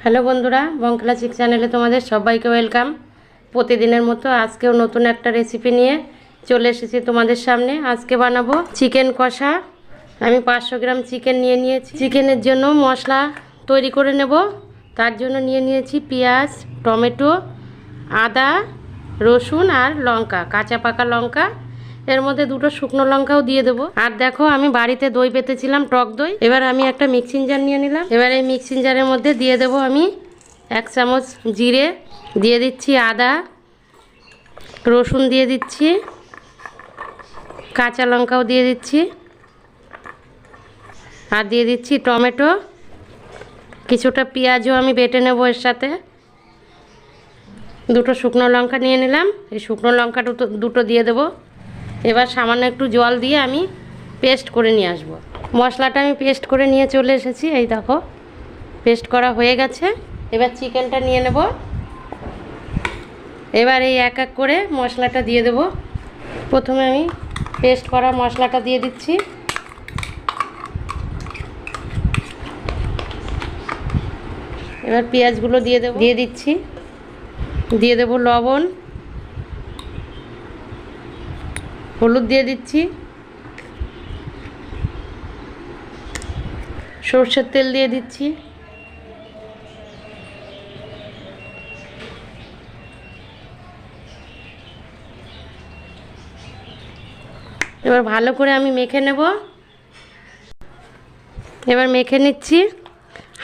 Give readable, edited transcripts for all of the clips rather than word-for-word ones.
Hello বন্ধুরা, বংকলা চিক চ্যানেলে তোমাদের সবাইকে ওয়েলকাম। প্রতিদিনের মতো আজকেও নতুন একটা রেসিপি নিয়ে চলে এসেছি তোমাদের সামনে। আজকে বানাবো চিকেন কষা। আমি 500 গ্রাম চিকেন নিয়ে নিয়েছি। চিকেনের জন্য মশলা তৈরি করে নেব। তার জন্য নিয়ে নিয়েছি পেঁয়াজ, টমেটো, আদা, রসুন আর লঙ্কা, কাঁচা পাকা লঙ্কা। এর মধ্যে 2টো শুকনো লঙ্কাও দিয়ে দেবো। আর দেখো, আমি বাড়িতে দই পেতেছিলাম, টক দই। এবার আমি একটা মিক্সিং জার নিয়ে নিলাম। এবার এই মিক্সিং জারের মধ্যে দিয়ে দেবো আমি 1 চামচ জিরে, দিয়ে দিচ্ছি আদা, রসুন দিয়ে দিচ্ছি, কাঁচা লঙ্কাও দিয়ে দিচ্ছি, আর দিয়ে দিচ্ছি টমেটো। কিছুটা পেঁয়াজও আমি বেটে নেব এর সাথে। 2টো শুকনো লঙ্কা নিয়ে নিলাম, এই শুকনো লঙ্কা দুটো দিয়ে দেবো। এবার সামান্য একটু জল দিয়ে আমি পেস্ট করে নিয়ে আসব। মশলাটা আমি পেস্ট করে নিয়ে চলে এসেছি। এই দেখো, পেস্ট করা হয়ে গেছে। এবার চিকেনটা নিয়ে নেব। এবার এই এক এক করে মশলাটা দিয়ে দেব। প্রথমে আমি পেস্ট করা মশলাটা দিয়ে দিচ্ছি। এবার পেঁয়াজগুলো দিয়ে দিচ্ছি। দিয়ে দেব লবণ, হলুদ দিয়ে দিচ্ছি, সরষের তেল দিয়ে দিচ্ছি, এবার ভালো করে আমি মেখে নেব। এবার মেখে নিচ্ছি,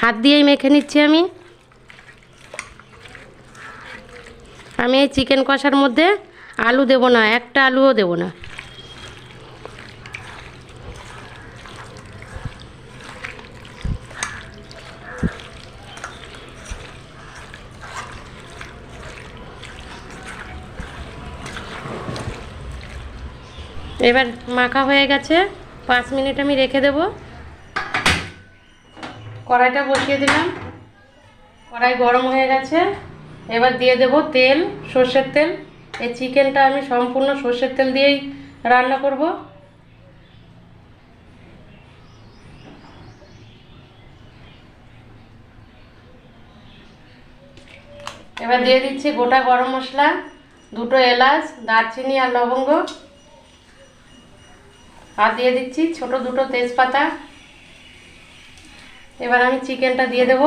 হাত দিয়েই মেখে নিচ্ছি। আমি এই চিকেন কষার মধ্যে আলু দেব না, একটা আলুও দেব না। এবার মাখা হয়ে গেছে, 5 মিনিট আমি রেখে দেব। কড়াইটা বসিয়ে দিলাম, কড়াই গরম হয়ে গেছে। এবার দিয়ে দেব তেল, সর্ষের তেল। এই চিকেনটা আমি সম্পূর্ণ সর্ষের তেল দিয়েই রান্না করব। এবার দিয়ে দিচ্ছি গোটা গরম মশলা, 2টো এলাচ, দারচিনি আর লবঙ্গ, আর দিয়ে দিচ্ছি ছোট 2টো তেজপাতা। এবার আমি চিকেনটা দিয়ে দেব।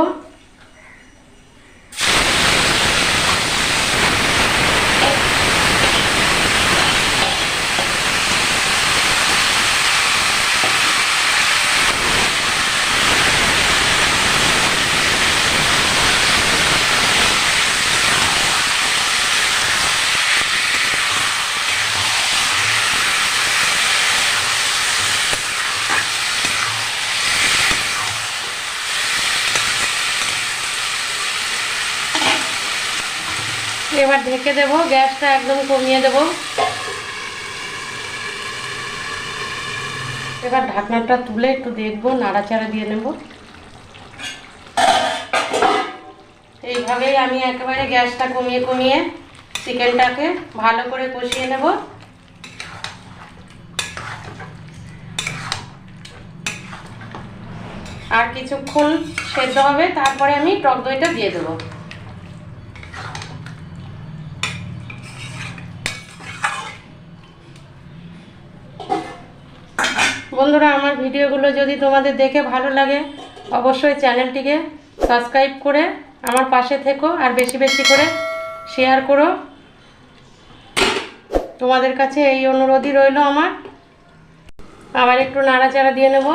এবার ঢেকে দেব, গ্যাসটা একদম কমিয়ে দেব। এবার ঢাকনাটা তুলে একটু দেখব, নাড়াচাড়া দিয়ে নেব। এইভাবেই আমি একেবারে গ্যাসটা কমিয়ে কমিয়ে চিকেনটাকে ভালো করে কষিয়ে নেব। আর কিছুক্ষণ সেদ্ধ হবে, তারপরে আমি টক দইটা দিয়ে দেবো। বন্ধুরা, আমার ভিডিওগুলো যদি তোমাদের দেখে ভালো লাগে, অবশ্যই চ্যানেলটিকে সাবস্ক্রাইব করে আমার পাশে থেকো, আর বেশি বেশি করে শেয়ার করো। তোমাদের কাছে এই অনুরোধই রইল আমার। আবার একটু নাড়াচাড়া দিয়ে নেব।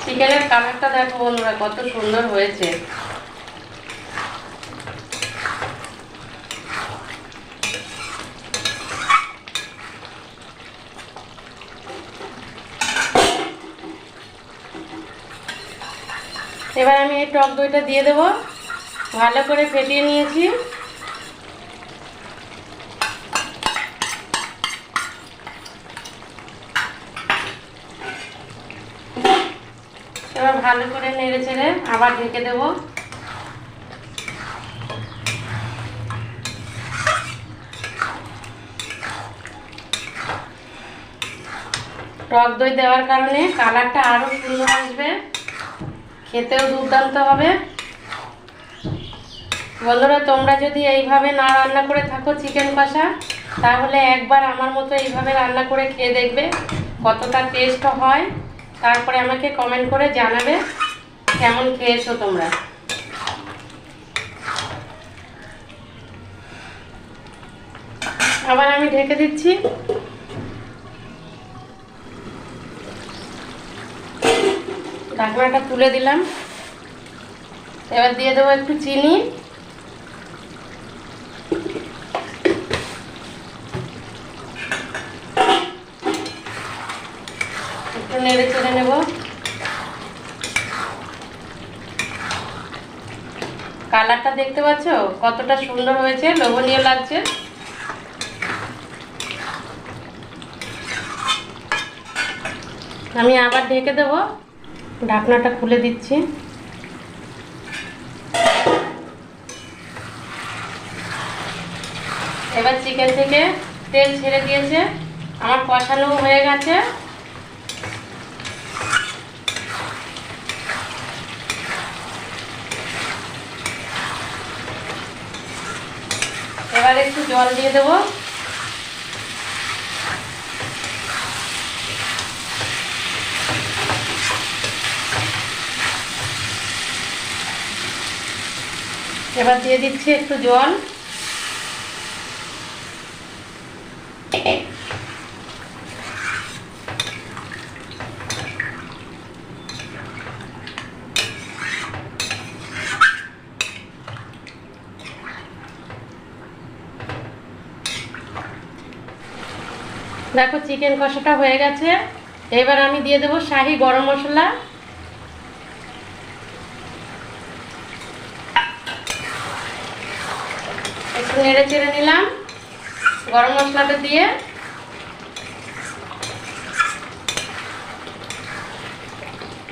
চিকেনের কালারটা দেখো বন্ধুরা, কত সুন্দর হয়েছে। এবার আমি এই টক দইটা দিয়ে দেব। ভালো করে ফেটিয়ে নিয়েছি। এবার ভালো করে নেড়ে চেড়ে আবার ঢেকে দেব। টক দই দেওয়ার কারণে কালারটা আরও সুন্দর আসবে, খেতেও দুর্দান্ত হবে। বন্ধুরা, তোমরা যদি এইভাবে না রান্না করে থাকো চিকেন কষা, তাহলে একবার আমার মতো এইভাবে রান্না করে খেয়ে দেখবে কতটা টেস্ট হয়। তারপরে আমাকে কমেন্ট করে জানাবে কেমন খেয়েছো তোমরা। আবার আমি ঢেকে দিচ্ছি। ঢাকনাটা তুলে দিলাম। এবার দিয়ে দেবো একটু চিনি, একটু নেড়ে চেড়ে নেব। কালারটা দেখতে পাচ্ছ কতটা সুন্দর হয়েছে, লোভনীয় লাগছে। আমি আবার ঢেকে দেবো। ঢাকনাটা খুলে দিচ্ছি। এবার চিকেন থেকে তেল ছেড়ে দিয়েছে, আমার কষানো হয়ে গেছে। এবার একটু জল দিয়ে দেবো। এবার দিয়ে দিচ্ছি একটু জল। দেখো চিকেন কষাটা হয়ে গেছে। এবার আমি দিয়ে দেবো শাহি গরম মশলা। একটু নেড়ে চেড়ে নিলাম গরম মশলাটা দিয়ে।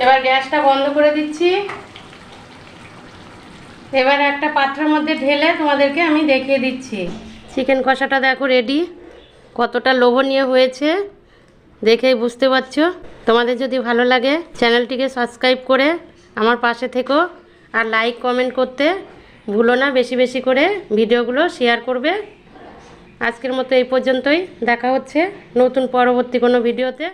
এবার গ্যাসটা বন্ধ করে দিচ্ছি। এবার একটা পাত্রের মধ্যে ঢেলে তোমাদেরকে আমি দেখিয়ে দিচ্ছি। চিকেন কষাটা দেখো রেডি, কতটা লোভনীয় হয়েছে দেখেই বুঝতে পারছো। তোমাদের যদি ভালো লাগে চ্যানেলটিকে সাবস্ক্রাইব করে আমার পাশে থেকো, আর লাইক কমেন্ট করতে ভুলো না। বেশি বেশি করে ভিডিওগুলো শেয়ার করবে। আজকের মতো এই পর্যন্তই, দেখা হচ্ছে নতুন পরবর্তী কোনো ভিডিওতে।